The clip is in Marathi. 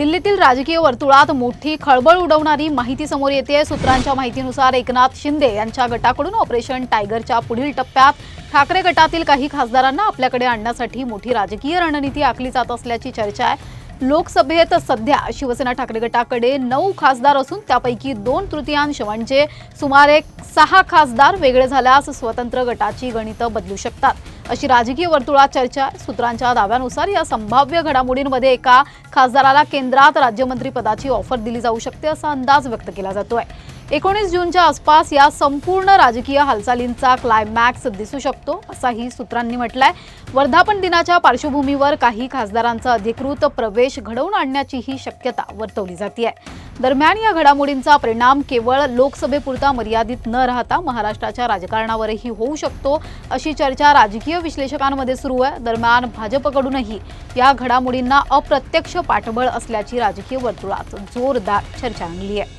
दिल्लीतील राजकीय वर्तुळात मोठी खळबळ उडवणारी माहिती समोर येते। सूत्रांच्या माहितीनुसार एकनाथ शिंदे यांच्या गटाकडून ऑपरेशन टायगरच्या पुढील टप्प्यात ठाकरे गटातील काही खासदारांना आपल्याकडे आणण्यासाठी मोठी राजकीय रणनीती आखली जात असल्याची चर्चा आहे। लोकसभेत सध्या शिवसेना ठाकरे गटाकडे 9 खासदार असून त्यापैकी 2/3 म्हणजे सुमारे 6 खासदार वेगळे झाल्यास स्वतंत्र गटाची गणितं बदलू शकतात अशी राजकीय वर्तुळात चर्चा आहे। सूत्रांच्या दाव्यानुसार या संभाव्य घडामोडींमध्ये एका खासदाराला केंद्रात राज्यमंत्री पदाची ऑफर दिली जाऊ शकते असा अंदाज व्यक्त केला जातोय। 19 जूनच्या आसपास या संपूर्ण राजकीय हालचालींचा क्लायमॅक्स दिसू शकतो असाही सूत्रांनी म्हटलंय। वर्धापन दिनाच्या पार्श्वभूमीवर काही खासदारांचा अधिकृत प्रवेश घडवून आणण्याचीही शक्यता वर्तवली जाते। दरम्यान या घडामोडींचा परिणाम केवळ लोकसभेपुरता मर्यादित न राहता महाराष्ट्राच्या राजकारणावरही होऊ शकतो अशी चर्चा राजकीय विश्लेषकांमध्ये सुरू आहे। दरम्यान भाजपकडूनही या घडामोडींना अप्रत्यक्ष पाठबळ असल्याची राजकीय वर्तुळात जोरदार चर्चा रंगली आहे।